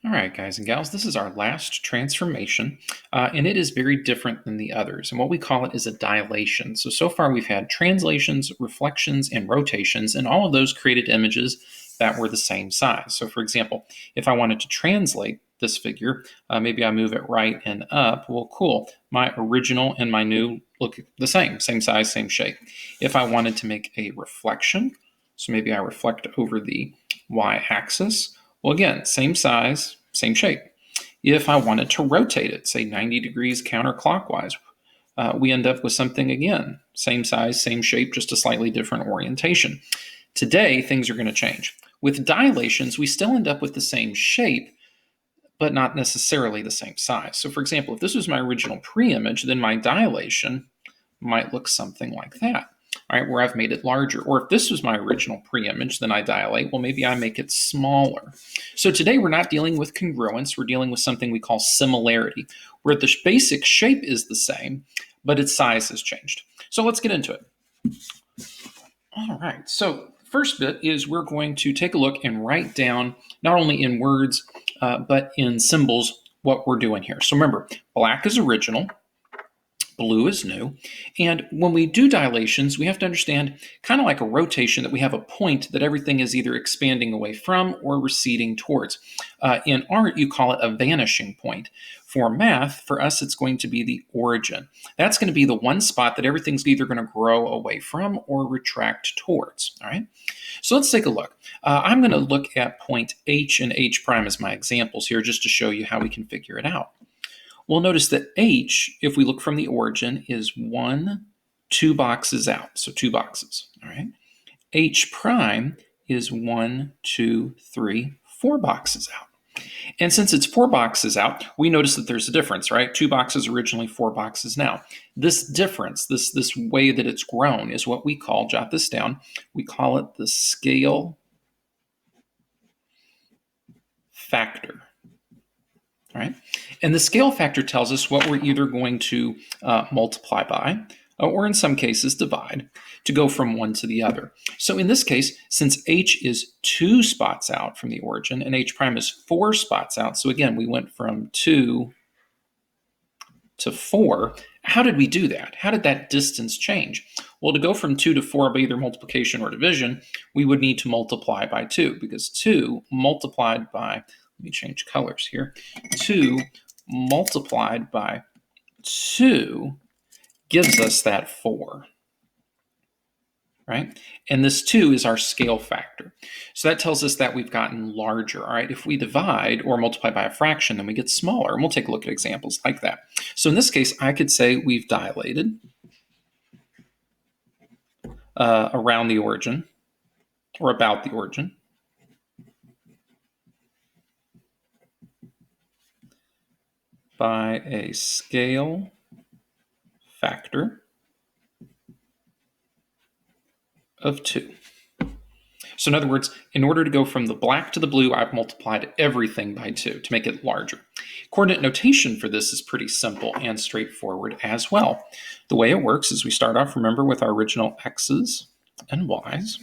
All right, guys and gals, this is our last transformation, and it is very different than the others. And what we call it is a dilation. So far we've had translations, reflections, and rotations, and all of those created images that were the same size. So for example, if I wanted to translate this figure, maybe I move it right and up. Well, cool. My original and my new look the same size, same shape. If I wanted to make a reflection, so maybe I reflect over the y-axis, well, again, same size, same shape. If I wanted to rotate it, say 90 degrees counterclockwise, we end up with something again, same size, same shape, just a slightly different orientation. Today, things are going to change. With dilations, we still end up with the same shape, but not necessarily the same size. So for example, if this was my original pre-image, then my dilation might look something like that. All right, where I've made it larger. Or if this was my original pre-image, then I dilate. Well, maybe I make it smaller. So today we're not dealing with congruence. We're dealing with something we call similarity, where the basic shape is the same, but its size has changed. So let's get into it. All right, so first bit is we're going to take a look and write down, not only in words, but in symbols, what we're doing here. So remember, black is original, blue is new. And when we do dilations, we have to understand, kind of like a rotation, that we have a point that everything is either expanding away from or receding towards. In art, you call it a vanishing point. For math, for us, it's going to be the origin. That's going to be the one spot that everything's either going to grow away from or retract towards. All right. So let's take a look. I'm going to look at point H and H prime as my examples here, just to show you how we can figure it out. We'll notice that H, if we look from the origin, is 2 boxes out. So 2 boxes. All right. H prime is 2, 3, 4 boxes out. And since it's 4 boxes out, we notice that there's a difference, right? 2 boxes originally, 4 boxes now. This difference, this way that it's grown, is what we call, jot this down, we call it the scale factor. All right. And the scale factor tells us what we're either going to multiply by, or in some cases divide, to go from one to the other. So in this case, since H is 2 spots out from the origin and H prime is 4 spots out, so again, we went from 2 to 4. How did we do that? How did that distance change? Well, to go from 2 to 4 by either multiplication or division, we would need to multiply by 2, because 2 multiplied by, let me change colors here, 2 multiplied by 2 gives us that 4, right? And this 2 is our scale factor. So that tells us that we've gotten larger, all right? If we divide or multiply by a fraction, then we get smaller, and we'll take a look at examples like that. So in this case, I could say we've dilated around the origin, or about the origin, by a scale factor of 2. So in other words, in order to go from the black to the blue, I've multiplied everything by 2 to make it larger. Coordinate notation for this is pretty simple and straightforward as well. The way it works is we start off, remember, with our original x's and y's.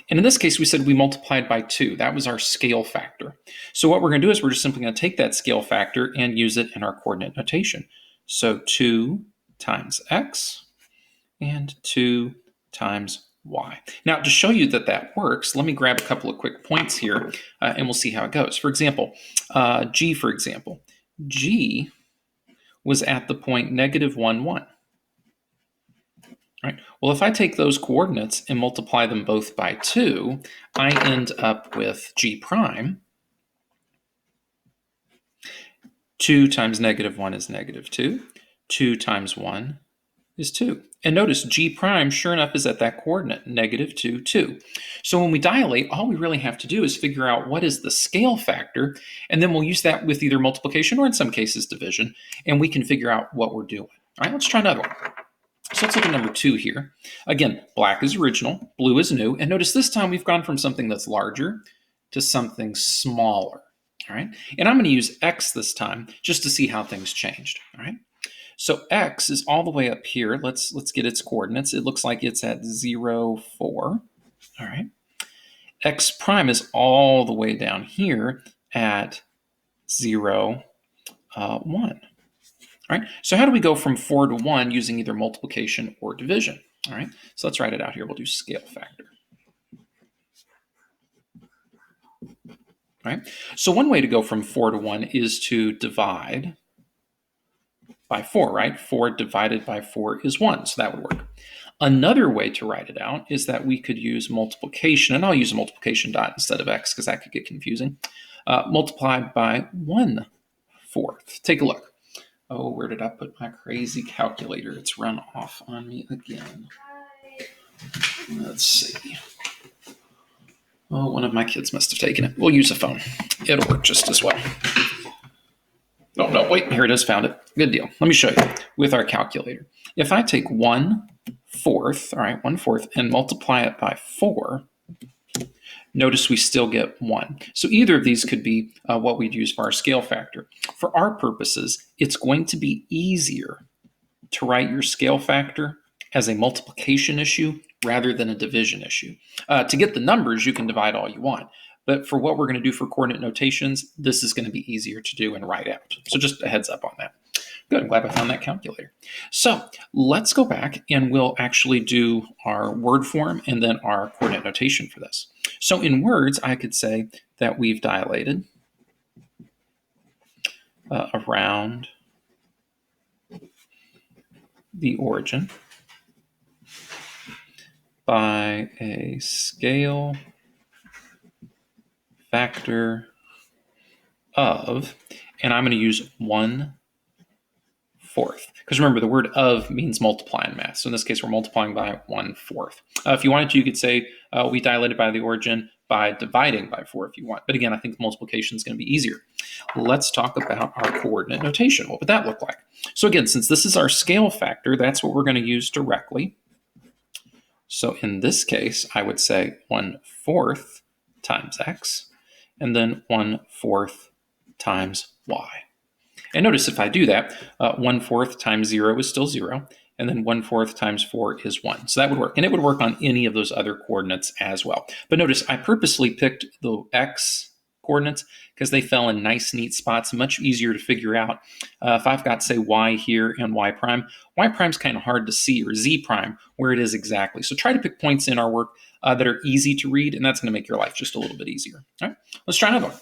And in this case, we said we multiplied by 2. That was our scale factor. So what we're going to do is we're just simply going to take that scale factor and use it in our coordinate notation. So 2 times x and 2 times y. Now, to show you that that works, let me grab a couple of quick points here, and we'll see how it goes. For example, G, for example. G was at the point -1, 1. Right. Well, if I take those coordinates and multiply them both by 2, I end up with G prime. 2 times -1 is -2. 2 times 1 is 2. And notice G prime, sure enough, is at that coordinate, -2, 2. So when we dilate, all we really have to do is figure out what is the scale factor, and then we'll use that with either multiplication or in some cases division, and we can figure out what we're doing. All right, let's try another one. So let's look at number 2 here. Again, black is original, blue is new, and notice this time we've gone from something that's larger to something smaller. All right, and I'm going to use X this time just to see how things changed. All right. So X is all the way up here. Let's get its coordinates. It looks like it's at 0, 4. All right. x prime is all the way down here at 0, 1. All right, so how do we go from 4 to 1 using either multiplication or division? All right, so let's write it out here. We'll do scale factor. All right, so one way to go from 4 to 1 is to divide by 4, right? 4 divided by 4 is 1, so that would work. Another way to write it out is that we could use multiplication, and I'll use a multiplication dot instead of x because that could get confusing. Multiplied by 1/4. Take a look. Oh, where did I put my crazy calculator? It's run off on me again. Let's see. Oh, one of my kids must have taken it. We'll use a phone. It'll work just as well. Oh, no, wait, here it is, found it. Good deal. Let me show you with our calculator. If I take 1/4, all right, 1/4, and multiply it by 4, notice we still get 1. So either of these could be what we'd use for our scale factor. For our purposes, it's going to be easier to write your scale factor as a multiplication issue rather than a division issue. To get the numbers, you can divide all you want. But for what we're going to do for coordinate notations, this is going to be easier to do and write out. So just a heads up on that. Good, I'm glad I found that calculator. So let's go back and we'll actually do our word form and then our coordinate notation for this. So in words, I could say that we've dilated around the origin by a scale factor of, and I'm going to use 1/4. Because remember, the word of means multiply in math. So in this case, we're multiplying by 1/4. If you wanted to, you could say we dilated by the origin by dividing by 4 if you want. But again, I think multiplication is going to be easier. Let's talk about our coordinate notation. What would that look like? So again, since this is our scale factor, that's what we're going to use directly. So in this case, I would say 1/4 times x, and then 1/4 times y. And notice if I do that, 1/4 times 0 is still 0, and then 1/4 times 4 is 1. So that would work. And it would work on any of those other coordinates as well. But notice I purposely picked the x coordinates because they fell in nice, neat spots, much easier to figure out. If I've got, say, y here and y prime's kind of hard to see, or z prime, where it is exactly. So try to pick points in our work that are easy to read, and that's going to make your life just a little bit easier. All right, let's try another one.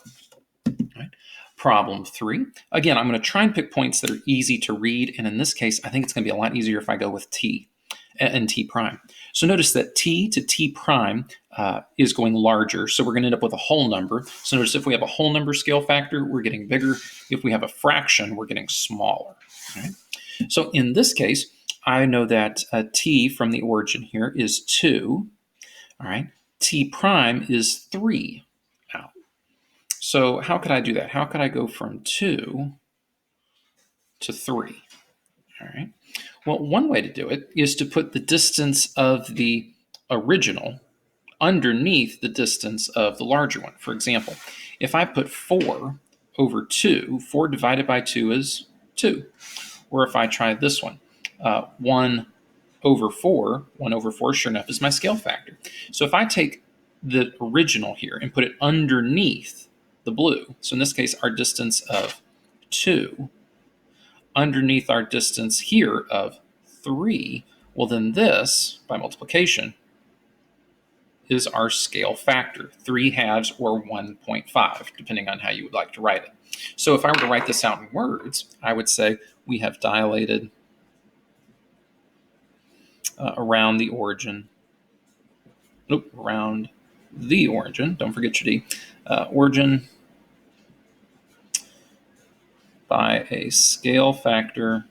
All right. Problem 3. Again, I'm going to try and pick points that are easy to read, and in this case, I think it's going to be a lot easier if I go with t and t prime. So notice that t to t prime is going larger, so we're going to end up with a whole number. So notice if we have a whole number scale factor, we're getting bigger. If we have a fraction, we're getting smaller. All right? So in this case, I know that t from the origin here is 2. All right, t prime is 3. Now, so how could I do that? How could I go from 2 to 3? All right. Well, one way to do it is to put the distance of the original underneath the distance of the larger one. For example, if I put 4 over 2, 4 divided by 2 is 2. Or if I try this one, 1 over 4, 1 over 4, sure enough, is my scale factor. So if I take the original here and put it underneath the blue, so in this case, our distance of 2, underneath our distance here of 3, well then this, by multiplication, is our scale factor, 3/2 or 1.5, depending on how you would like to write it. So if I were to write this out in words, I would say we have dilated around the origin, around the origin, don't forget your D, origin by a scale factor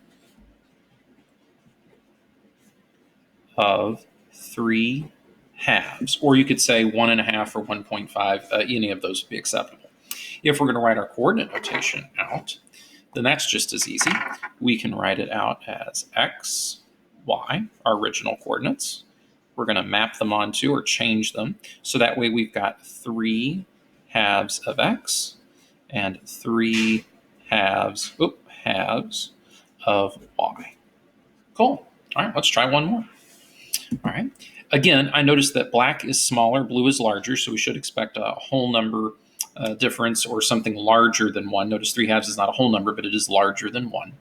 of 3/2, or you could say 1.5 or 1.5, any of those would be acceptable. If we're going to write our coordinate notation out, then that's just as easy. We can write it out as x, y, our original coordinates. We're going to map them onto or change them. So that way we've got 3/2 of x and 3/2 halves of y. Cool. All right, let's try one more. All right. Again, I noticed that black is smaller, blue is larger, so we should expect a whole number difference or something larger than 1. Notice 3/2 is not a whole number, but it is larger than 1.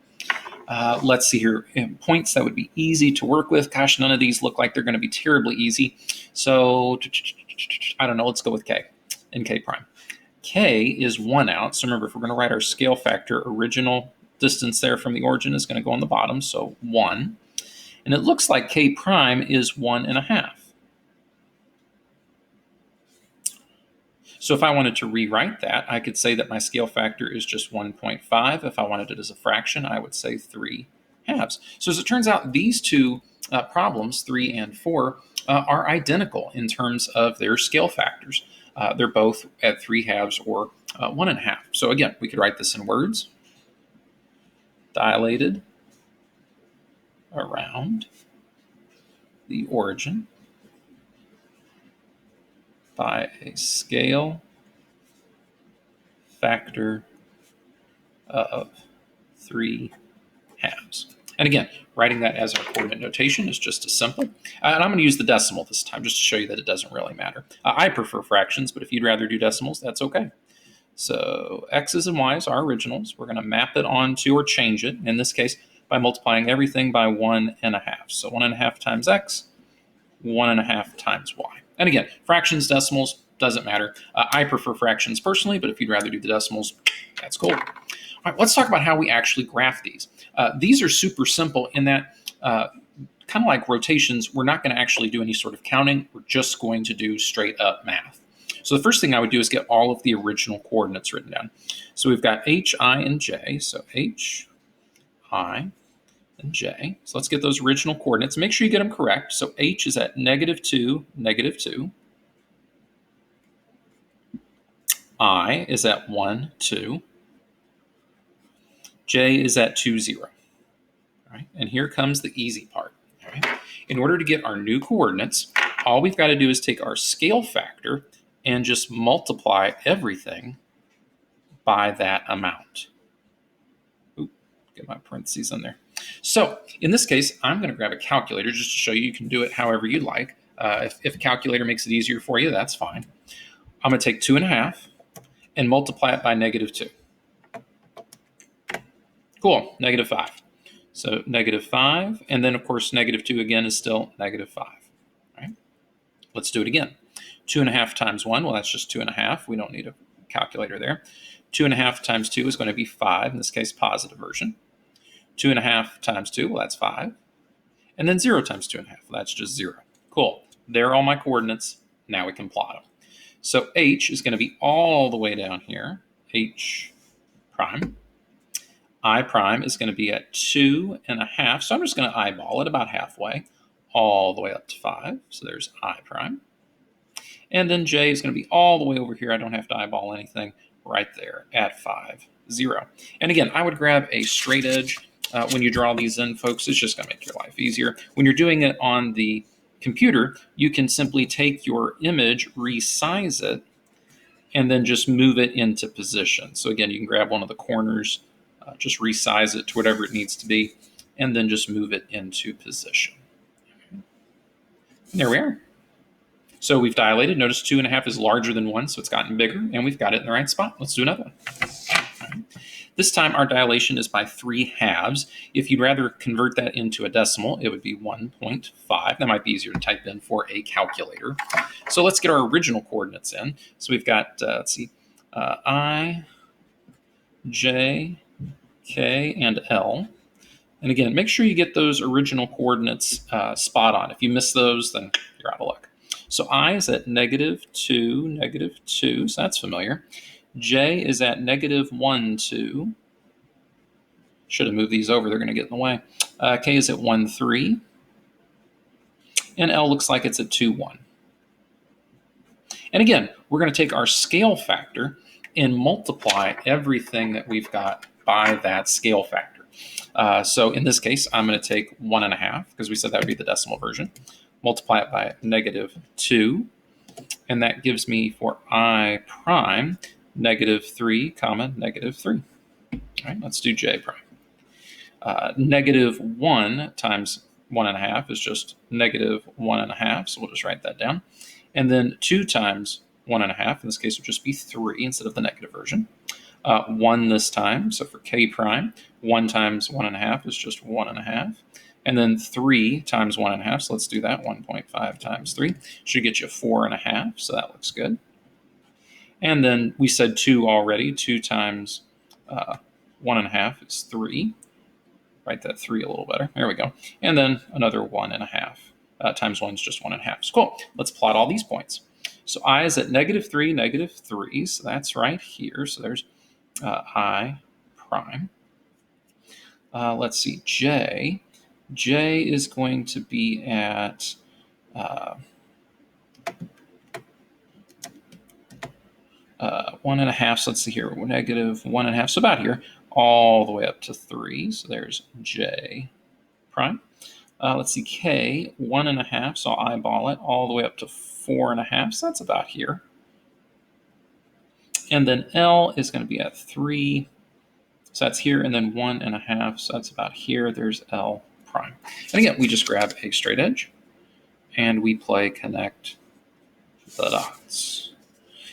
Let's see here. Points that would be easy to work with. Gosh, none of these look like they're going to be terribly easy. So, I don't know. Let's go with K and K prime. K is 1 out. So remember, if we're going to write our scale factor, original distance there from the origin is going to go on the bottom, so 1. And it looks like K prime is 1.5. So if I wanted to rewrite that, I could say that my scale factor is just 1.5. If I wanted it as a fraction, I would say 3/2. So as it turns out, these two problems, 3 and 4, are identical in terms of their scale factors. They're both at 3/2 or 1.5. So again, we could write this in words. Dilated around the origin by a scale factor of 3/2. And again, writing that as our coordinate notation is just as simple. And I'm going to use the decimal this time just to show you that it doesn't really matter. I prefer fractions, but if you'd rather do decimals, that's okay. So x's and y's are originals. We're going to map it onto or change it, in this case, by multiplying everything by 1.5. So 1.5 times x, 1.5 times y. And again, fractions, decimals, doesn't matter. I prefer fractions personally, but if you'd rather do the decimals, that's cool. All right, let's talk about how we actually graph these. These are super simple in that, kind of like rotations, we're not going to actually do any sort of counting. We're just going to do straight up math. So the first thing I would do is get all of the original coordinates written down. So we've got h, I, and j. So h, I, and j. So let's get those original coordinates. Make sure you get them correct. So h is at -2, -2. I is at 1, 2. J is at 2, 0. All right, and here comes the easy part. All right. In order to get our new coordinates, all we've got to do is take our scale factor and just multiply everything by that amount. Ooh, get my parentheses in there. So in this case, I'm going to grab a calculator just to show you can do it however you like. If a calculator makes it easier for you, that's fine. I'm going to take 2.5 and multiply it by -2. Cool, -5. So -5, and then of course -2 again is still -5. All right, let's do it again. 2.5 times 1, well, that's just 2.5. We don't need a calculator there. 2.5 times 2 is going to be 5, in this case, positive version. 2.5 times 2, well, that's 5. And then 0 times 2.5, well, that's just 0. Cool. There are all my coordinates. Now we can plot them. So h is going to be all the way down here, h prime. I prime is going to be at 2.5, so I'm just going to eyeball it about halfway, all the way up to 5. So there's I prime. And then j is going to be all the way over here. I don't have to eyeball anything, right there at 5, 0. And again, I would grab a straight edge when you draw these in, folks. It's just going to make your life easier. When you're doing it on the computer, you can simply take your image, resize it, and then just move it into position. So again, you can grab one of the corners, just resize it to whatever it needs to be, and then just move it into position. And there we are. So we've dilated. Notice 2.5 is larger than 1, so it's gotten bigger, and we've got it in the right spot. Let's do another one. Right. This time our dilation is by 3/2. If you'd rather convert that into a decimal, it would be 1.5. That might be easier to type in for a calculator. So let's get our original coordinates in. So we've got, let's see, I, J, K, and L. And again, make sure you get those original coordinates spot on. If you miss those, then you're out of luck. So I is at -2, -2, so that's familiar. J is at -1, 2. Should have moved these over, they're going to get in the way. K is at 1, 3. And L looks like it's at 2, 1. And again, we're going to take our scale factor and multiply everything that we've got by that scale factor. So in this case, I'm going to take 1.5, because we said that would be the decimal version. Multiply it by -2, and that gives me for I prime -3, -3. All right, let's do J prime. -1 times 1.5 is just -1.5. So we'll just write that down. And then 2 times 1.5, in this case, would just be 3 instead of the negative version. 1 this time, so for k prime, 1 times 1.5 is just 1.5. And then 3 times 1.5, so let's do that. 1.5 times 3 should get you 4.5, so that looks good. And then we said 2 already. 2 times 1.5 is 3. Write that 3 a little better. There we go. And then another 1.5 times 1 is just 1.5. So cool. Let's plot all these points. So I is at -3, -3. So that's right here. So there's I prime. Let's see, J. J is going to be at 1.5. So let's see here, -1.5. So about here, all the way up to 3. So there's J prime. Let's see, K, 1.5. So I'll eyeball it all the way up to 4.5. So that's about here. And then L is going to be at 3. So that's here, and then 1.5. So that's about here. There's L prime. And again, we just grab a straight edge and we play connect the dots.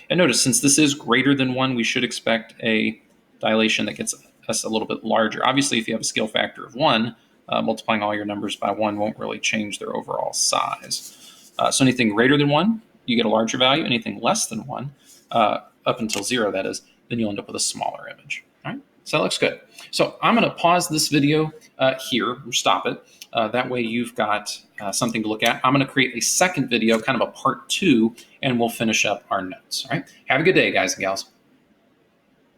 And notice, since this is greater than 1, we should expect a dilation that gets us a little bit larger. Obviously, if you have a scale factor of 1, multiplying all your numbers by 1 won't really change their overall size. So anything greater than 1, you get a larger value. Anything less than 1, up until 0, that is, then you'll end up with a smaller image. All right? So that looks good. So I'm going to pause this video here, or stop it. That way you've got something to look at. I'm going to create a second video, kind of a part 2, and we'll finish up our notes. All right. Have a good day, guys and gals.